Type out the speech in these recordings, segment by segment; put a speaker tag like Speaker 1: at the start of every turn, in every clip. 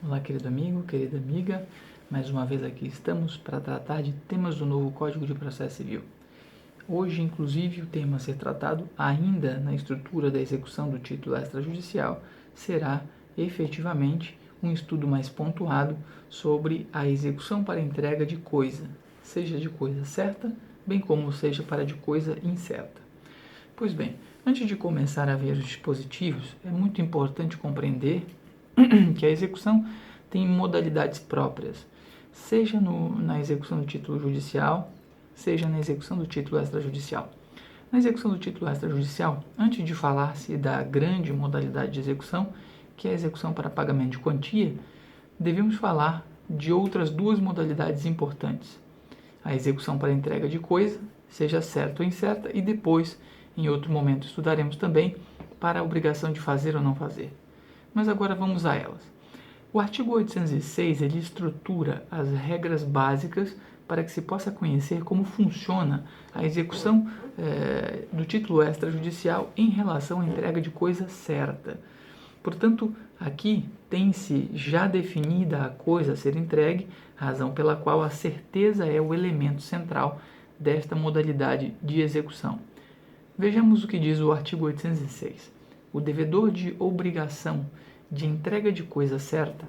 Speaker 1: Olá, querido amigo, querida amiga. Mais uma vez aqui estamos para tratar de temas do novo Código de Processo Civil. Hoje, inclusive, o tema a ser tratado ainda na estrutura da execução do título extrajudicial será efetivamente um estudo mais pontuado sobre a execução para entrega de coisa, seja de coisa certa, bem como seja para de coisa incerta. Pois bem, antes de começar a ver os dispositivos, é muito importante compreender que a execução tem modalidades próprias, seja na execução do título judicial, seja na execução do título extrajudicial. Na execução do título extrajudicial, antes de falar-se da grande modalidade de execução, que é a execução para pagamento de quantia, devemos falar de outras duas modalidades importantes. A execução para entrega de coisa, seja certa ou incerta, e depois, em outro momento, estudaremos também para a obrigação de fazer ou não fazer. Mas agora vamos a elas. O artigo 806 ele estrutura as regras básicas para que se possa conhecer como funciona a execução do título extrajudicial em relação à entrega de coisa certa. Portanto, aqui tem-se já definida a coisa a ser entregue, razão pela qual a certeza é o elemento central desta modalidade de execução. Vejamos o que diz o artigo 806. O devedor de obrigação de entrega de coisa certa,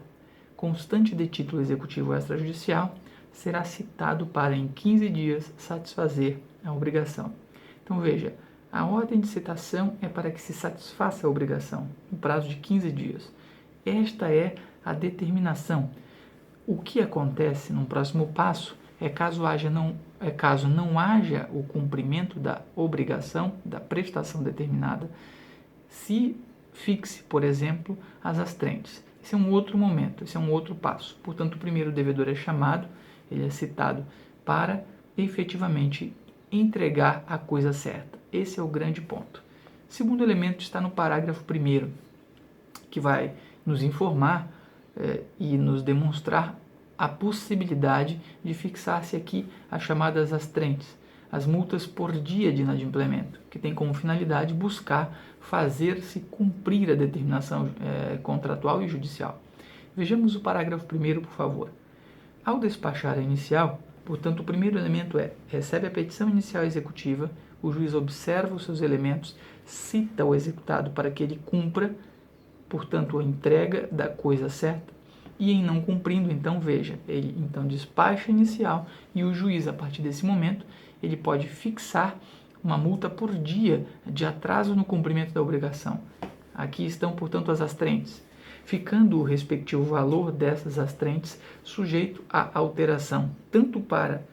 Speaker 1: constante de título executivo extrajudicial, será citado para, em 15 dias, satisfazer a obrigação. Então, veja, a ordem de citação é para que se satisfaça a obrigação, no prazo de 15 dias. Esta é a determinação. O que acontece no próximo passo é caso não haja o cumprimento da obrigação, da prestação determinada, se fixe, por exemplo, as astrentes. Esse é um outro momento, esse é um outro passo. Portanto, o primeiro devedor é chamado, ele é citado para efetivamente entregar a coisa certa. Esse é o grande ponto. O segundo elemento está no parágrafo 1º, que vai nos informar e nos demonstrar a possibilidade de fixar-se aqui as chamadas astrentes, as multas por dia de inadimplemento, que tem como finalidade buscar fazer-se cumprir a determinação contratual e judicial. Vejamos o parágrafo 1º, por favor. Ao despachar a inicial, portanto, o primeiro elemento recebe a petição inicial executiva, o juiz observa os seus elementos, cita o executado para que ele cumpra, portanto, a entrega da coisa certa, e em não cumprindo, então, veja, ele então despacha a inicial e o juiz, a partir desse momento, ele pode fixar uma multa por dia de atraso no cumprimento da obrigação. Aqui estão, portanto, as astrentes, ficando o respectivo valor dessas astrentes sujeito à alteração, tanto para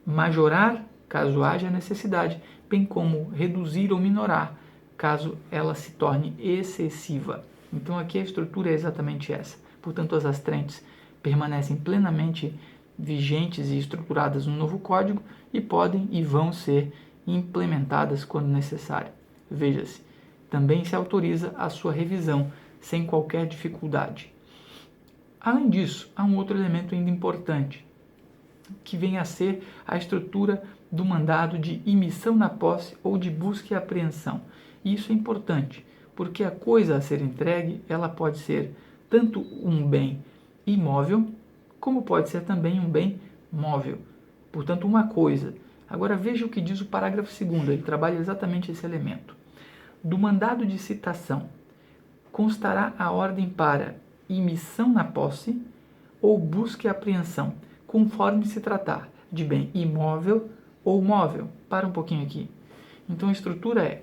Speaker 1: majorar, caso haja necessidade, bem como reduzir ou minorar, caso ela se torne excessiva. Então, aqui a estrutura é exatamente essa. Portanto, as astrentes permanecem plenamente vigentes e estruturadas no novo código e podem e vão ser implementadas quando necessário. Veja-se, também se autoriza a sua revisão sem qualquer dificuldade. Além disso, há um outro elemento ainda importante, que vem a ser a estrutura do mandado de imissão na posse ou de busca e apreensão. E isso é importante, porque a coisa a ser entregue, ela pode ser tanto um bem imóvel, como pode ser também um bem móvel. Portanto, uma coisa. Agora veja o que diz o parágrafo 2º, ele trabalha exatamente esse elemento. Do mandado de citação constará a ordem para imissão na posse ou busca e apreensão, conforme se tratar de bem imóvel ou móvel. Para um pouquinho aqui. Então a estrutura é,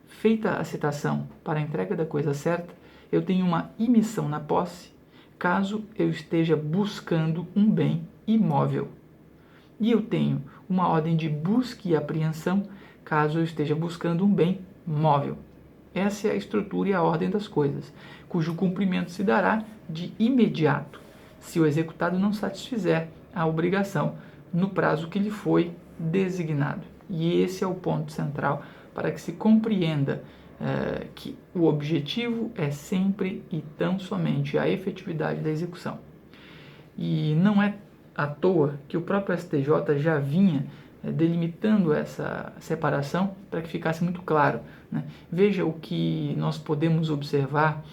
Speaker 1: feita a citação para a entrega da coisa certa, eu tenho uma imissão na posse, caso eu esteja buscando um bem imóvel. E eu tenho uma ordem de busca e apreensão, caso eu esteja buscando um bem móvel. Essa é a estrutura e a ordem das coisas, cujo cumprimento se dará de imediato, se o executado não satisfizer a obrigação no prazo que lhe foi designado. E esse é o ponto central para que se compreenda que o objetivo é sempre e tão somente a efetividade da execução. E não é à toa que o próprio STJ já vinha delimitando essa separação para que ficasse muito claro, né? Veja o que nós podemos observar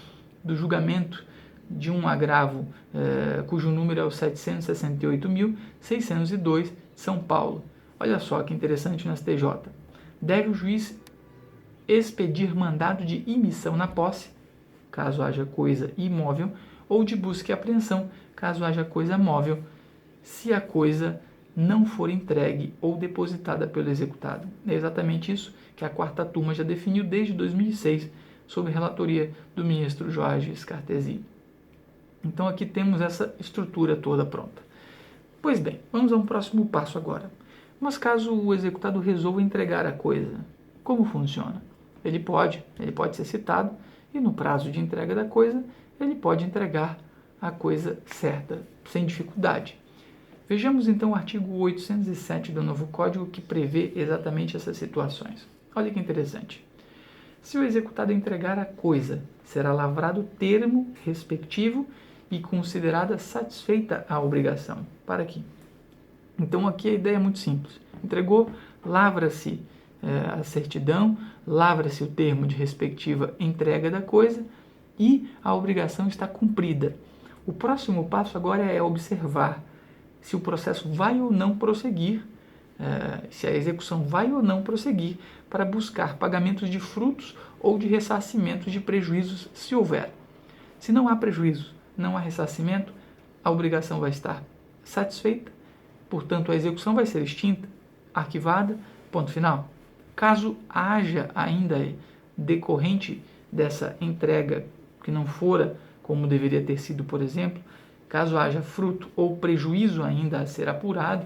Speaker 1: do julgamento de um agravo cujo número é o 768.602, São Paulo. Olha só que interessante no STJ. Deve o juiz expedir mandado de imissão na posse, caso haja coisa imóvel, ou de busca e apreensão, caso haja coisa móvel, se a coisa não for entregue ou depositada pelo executado. É exatamente isso que a quarta turma já definiu desde 2006, sob relatoria do ministro Jorge Scartesi. Então aqui temos essa estrutura toda pronta. Pois bem, vamos a um próximo passo agora. Mas caso o executado resolva entregar a coisa, como funciona? Ele pode ser citado e no prazo de entrega da coisa, ele pode entregar a coisa certa, sem dificuldade. Vejamos então o artigo 807 do novo Código, que prevê exatamente essas situações. Olha que interessante. Se o executado entregar a coisa, será lavrado o termo respectivo e considerada satisfeita a obrigação. Para aqui. Então aqui a ideia é muito simples. Entregou, lavra-se a certidão, lavra-se o termo de respectiva entrega da coisa e a obrigação está cumprida. O próximo passo agora é observar se o processo vai ou não prosseguir, se a execução vai ou não prosseguir para buscar pagamentos de frutos ou de ressarcimentos de prejuízos, se houver. Se não há prejuízo, não há ressarcimento, a obrigação vai estar satisfeita, portanto a execução vai ser extinta, arquivada, ponto final. Caso haja ainda decorrente dessa entrega que não fora como deveria ter sido, por exemplo, caso haja fruto ou prejuízo ainda a ser apurado,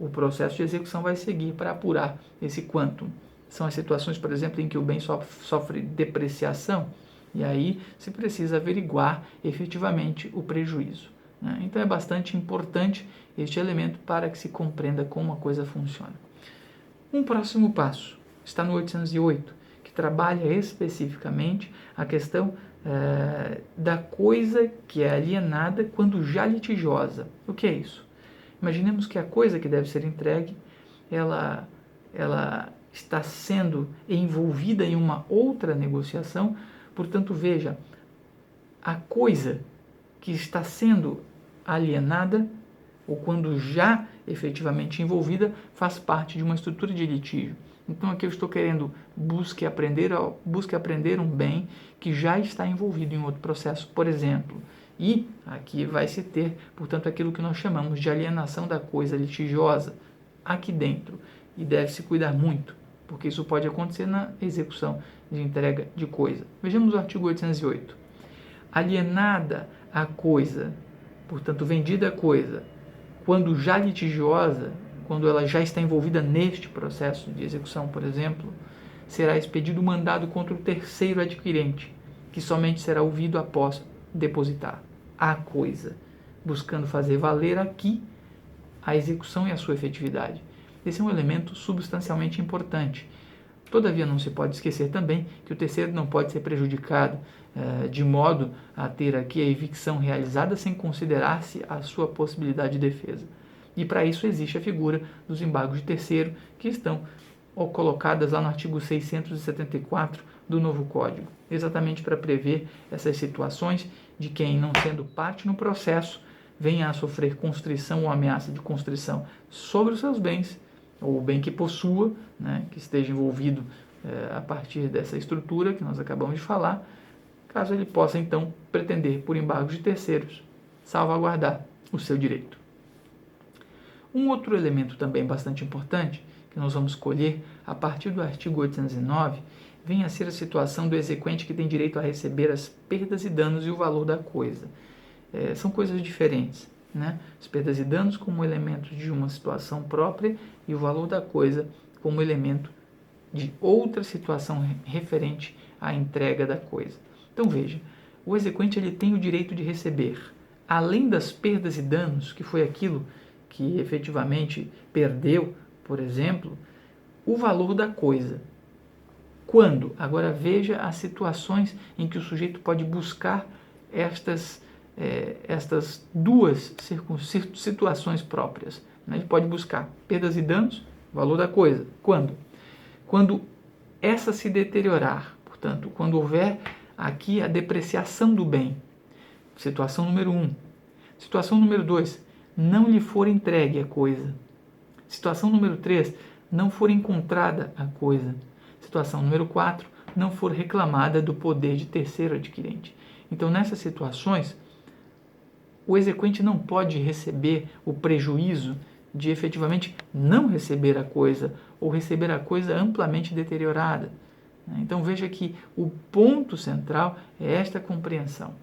Speaker 1: o processo de execução vai seguir para apurar esse quantum. São as situações, por exemplo, em que o bem sofre depreciação, e aí se precisa averiguar efetivamente o prejuízo. Então é bastante importante este elemento para que se compreenda como a coisa funciona. Um próximo passo está no 808, que trabalha especificamente a questão da coisa que é alienada quando já litigiosa. O que é isso? Imaginemos que a coisa que deve ser entregue, ela está sendo envolvida em uma outra negociação. Portanto, veja, a coisa que está sendo alienada, ou quando já efetivamente envolvida, faz parte de uma estrutura de litígio. Então, aqui eu estou querendo busque aprender um bem que já está envolvido em outro processo, por exemplo. E aqui vai se ter, portanto, aquilo que nós chamamos de alienação da coisa litigiosa aqui dentro. E deve-se cuidar muito, porque isso pode acontecer na execução de entrega de coisa. Vejamos o artigo 808. Alienada a coisa, portanto, vendida a coisa, quando já litigiosa, quando ela já está envolvida neste processo de execução, por exemplo, será expedido mandado contra o terceiro adquirente, que somente será ouvido após depositar a coisa, buscando fazer valer aqui a execução e a sua efetividade. Esse é um elemento substancialmente importante. Todavia, não se pode esquecer também que o terceiro não pode ser prejudicado de modo a ter aqui a evicção realizada sem considerar-se a sua possibilidade de defesa. E para isso existe a figura dos embargos de terceiro, que estão colocadas lá no artigo 674 do novo Código, exatamente para prever essas situações de quem, não sendo parte no processo, venha a sofrer constrição ou ameaça de constrição sobre os seus bens, ou o bem que possua, que esteja envolvido a partir dessa estrutura que nós acabamos de falar, caso ele possa, então, pretender, por embargos de terceiros, salvaguardar o seu direito. Um outro elemento também bastante importante, que nós vamos colher a partir do artigo 809, vem a ser a situação do exequente que tem direito a receber as perdas e danos e o valor da coisa. São coisas diferentes, As perdas e danos como elemento de uma situação própria e o valor da coisa como elemento de outra situação referente à entrega da coisa. Então veja, o exequente ele tem o direito de receber, além das perdas e danos, que foi aquilo que efetivamente perdeu, por exemplo, o valor da coisa. Quando? Agora veja as situações em que o sujeito pode buscar estas duas situações próprias. Ele pode buscar perdas e danos, valor da coisa. Quando? Quando essa se deteriorar, portanto, quando houver aqui a depreciação do bem. Situação número 1. Situação número 2, não lhe for entregue a coisa. Situação número 3, não for encontrada a coisa. Situação número 4, não for reclamada do poder de terceiro adquirente. Então, nessas situações, o exequente não pode receber o prejuízo de efetivamente não receber a coisa ou receber a coisa amplamente deteriorada. Então, veja que o ponto central é esta compreensão.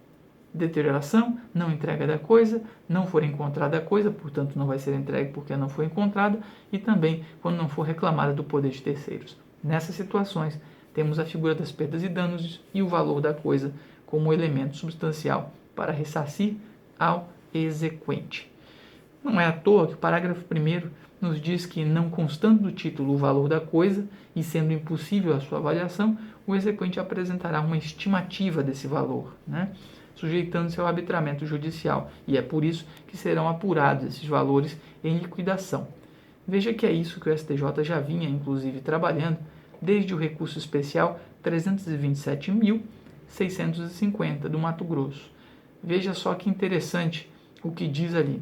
Speaker 1: Deterioração, não entrega da coisa, não for encontrada a coisa, portanto não vai ser entregue porque não foi encontrada, e também quando não for reclamada do poder de terceiros. Nessas situações, temos a figura das perdas e danos e o valor da coisa como elemento substancial para ressarcir ao exequente. Não é à toa que o parágrafo 1º nos diz que, não constando do título o valor da coisa e sendo impossível a sua avaliação, o exequente apresentará uma estimativa desse valor, sujeitando-se ao arbitramento judicial, e é por isso que serão apurados esses valores em liquidação. Veja que é isso que o STJ já vinha, inclusive, trabalhando desde o recurso especial 327.650 do Mato Grosso. Veja só que interessante o que diz ali.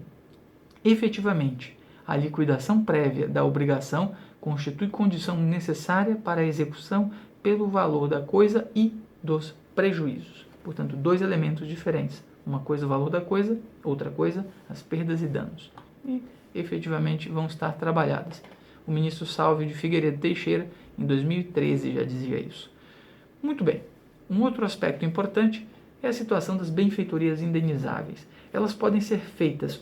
Speaker 1: Efetivamente, a liquidação prévia da obrigação constitui condição necessária para a execução pelo valor da coisa e dos prejuízos. Portanto, dois elementos diferentes. Uma coisa, o valor da coisa, outra coisa, as perdas e danos. E, efetivamente, vão estar trabalhadas. O ministro Salvio de Figueiredo Teixeira, em 2013, já dizia isso. Muito bem. Um outro aspecto importante é a situação das benfeitorias indenizáveis. Elas podem ser feitas,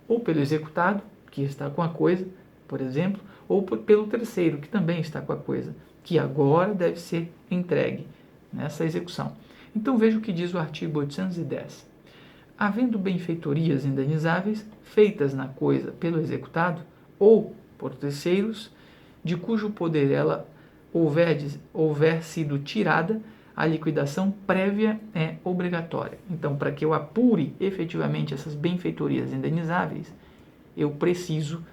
Speaker 1: ou pelo executado, que está com a coisa, por exemplo, ou pelo terceiro, que também está com a coisa, que agora deve ser entregue nessa execução. Então veja o que diz o artigo 810. Havendo benfeitorias indenizáveis feitas na coisa pelo executado ou por terceiros, de cujo poder ela houver sido tirada, a liquidação prévia é obrigatória. Então, para que eu apure efetivamente essas benfeitorias indenizáveis, eu preciso,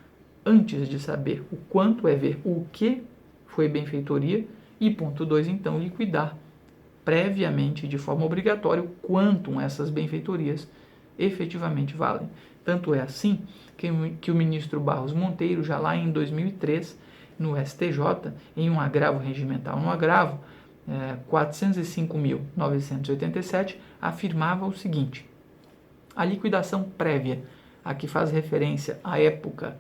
Speaker 1: antes de saber o quanto é ver o que foi benfeitoria, e ponto 2, então, liquidar previamente, de forma obrigatória, o quanto essas benfeitorias efetivamente valem. Tanto é assim que o ministro Barros Monteiro, já lá em 2003, no STJ, em um agravo regimental, no agravo 405.987, afirmava o seguinte: a liquidação prévia, a que faz referência à época,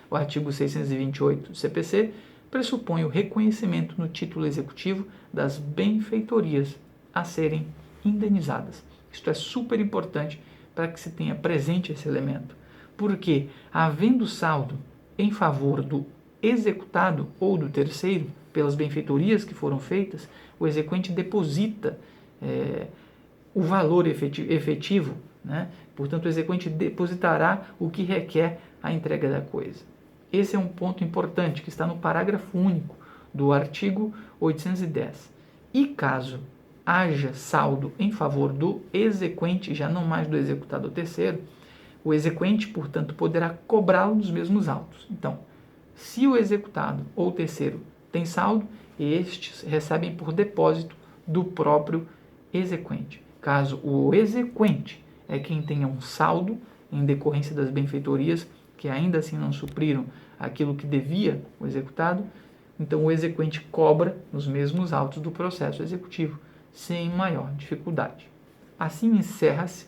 Speaker 1: o artigo 628 do CPC, pressupõe o reconhecimento no título executivo das benfeitorias a serem indenizadas. Isto é super importante para que se tenha presente esse elemento, porque, havendo saldo em favor do executado ou do terceiro, pelas benfeitorias que foram feitas, o exequente deposita o valor efetivo, Portanto, o exequente depositará o que requer a entrega da coisa. Esse é um ponto importante que está no parágrafo único do artigo 810. E caso haja saldo em favor do exequente, já não mais do executado ou terceiro, o exequente, portanto, poderá cobrá-lo dos mesmos autos. Então, se o executado ou terceiro tem saldo, estes recebem por depósito do próprio exequente. Caso o exequente é quem tenha um saldo em decorrência das benfeitorias que ainda assim não supriram aquilo que devia o executado, então o exequente cobra nos mesmos autos do processo executivo, sem maior dificuldade. Assim encerra-se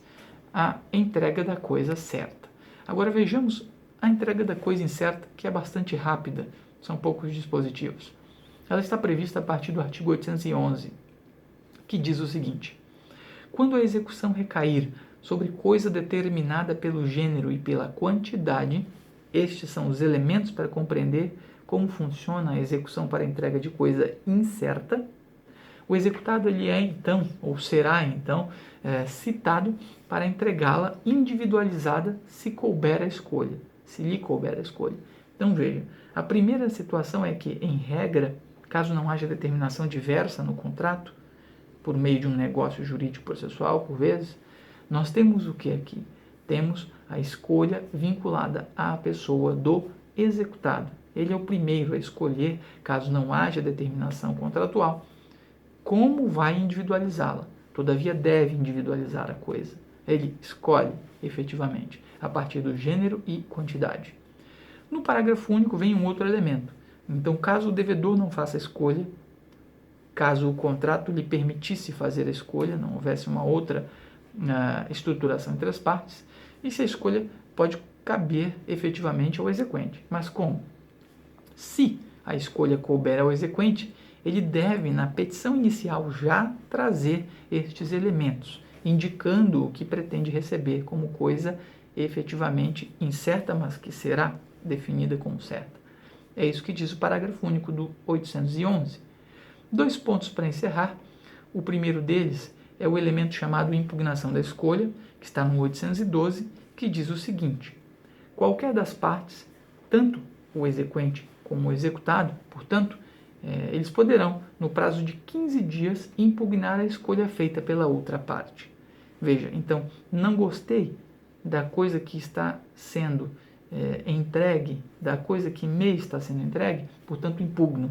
Speaker 1: a entrega da coisa certa. Agora vejamos a entrega da coisa incerta, que é bastante rápida, são poucos dispositivos. Ela está prevista a partir do artigo 811, que diz o seguinte: quando a execução recair sobre coisa determinada pelo gênero e pela quantidade, estes são os elementos para compreender como funciona a execução para a entrega de coisa incerta. O executado ele é então, ou será então, citado para entregá-la individualizada se couber a escolha, se lhe couber a escolha. Então veja, a primeira situação é que, em regra, caso não haja determinação diversa no contrato, por meio de um negócio jurídico processual, por vezes, nós temos o que aqui? Temos a escolha vinculada à pessoa do executado. Ele é o primeiro a escolher, caso não haja determinação contratual, como vai individualizá-la. Todavia, deve individualizar a coisa. Ele escolhe, efetivamente, a partir do gênero e quantidade. No parágrafo único vem um outro elemento. Então, caso o devedor não faça a escolha, caso o contrato lhe permitisse fazer a escolha, não houvesse uma outra estruturação entre as partes, e se a escolha pode caber efetivamente ao exequente. Mas como? Se a escolha couber ao exequente, ele deve, na petição inicial, já trazer estes elementos, indicando o que pretende receber como coisa efetivamente incerta, mas que será definida como certa. É isso que diz o parágrafo único do 811. 2 pontos para encerrar. O primeiro deles é o elemento chamado impugnação da escolha, que está no 812, que diz o seguinte: qualquer das partes, tanto o exequente como o executado, portanto, eles poderão, no prazo de 15 dias, impugnar a escolha feita pela outra parte. Veja, então, não gostei da coisa que está sendo entregue, da coisa que me está sendo entregue, portanto, impugno.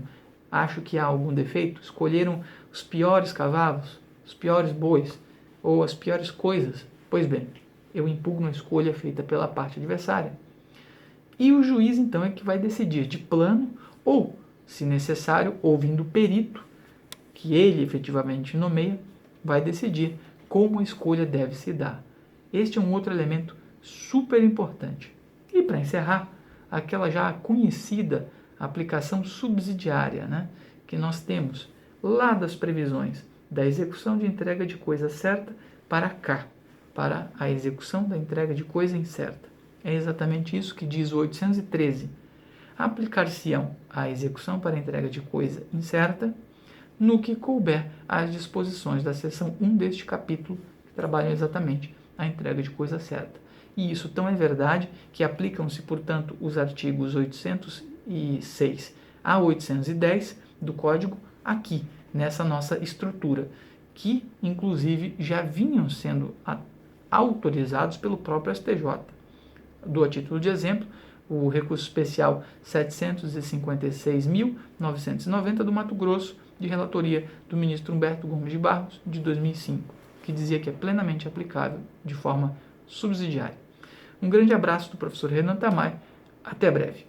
Speaker 1: Acho que há algum defeito, escolheram os piores cavalos, os piores bois, ou as piores coisas. Pois bem, eu impugno a escolha feita pela parte adversária. E o juiz, então, é que vai decidir de plano ou, se necessário, ouvindo o perito, que ele efetivamente nomeia, vai decidir como a escolha deve se dar. Este é um outro elemento super importante. E para encerrar, aquela já conhecida aplicação subsidiária, né, que nós temos lá das previsões da execução de entrega de coisa certa para cá, para a execução da entrega de coisa incerta. É exatamente isso que diz o 813. Aplicar-se-ão a execução para a entrega de coisa incerta no que couber às disposições da seção 1 deste capítulo, que trabalham exatamente a entrega de coisa certa. E isso tão é verdade que aplicam-se, portanto, os artigos 806 a 810 do Código aqui, nessa nossa estrutura, que, inclusive, já vinham sendo autorizados pelo próprio STJ. Dou a título de exemplo o recurso especial 756.990 do Mato Grosso, de relatoria do ministro Humberto Gomes de Barros, de 2005, que dizia que é plenamente aplicável de forma subsidiária. Um grande abraço do professor Renan Tamay. Até breve.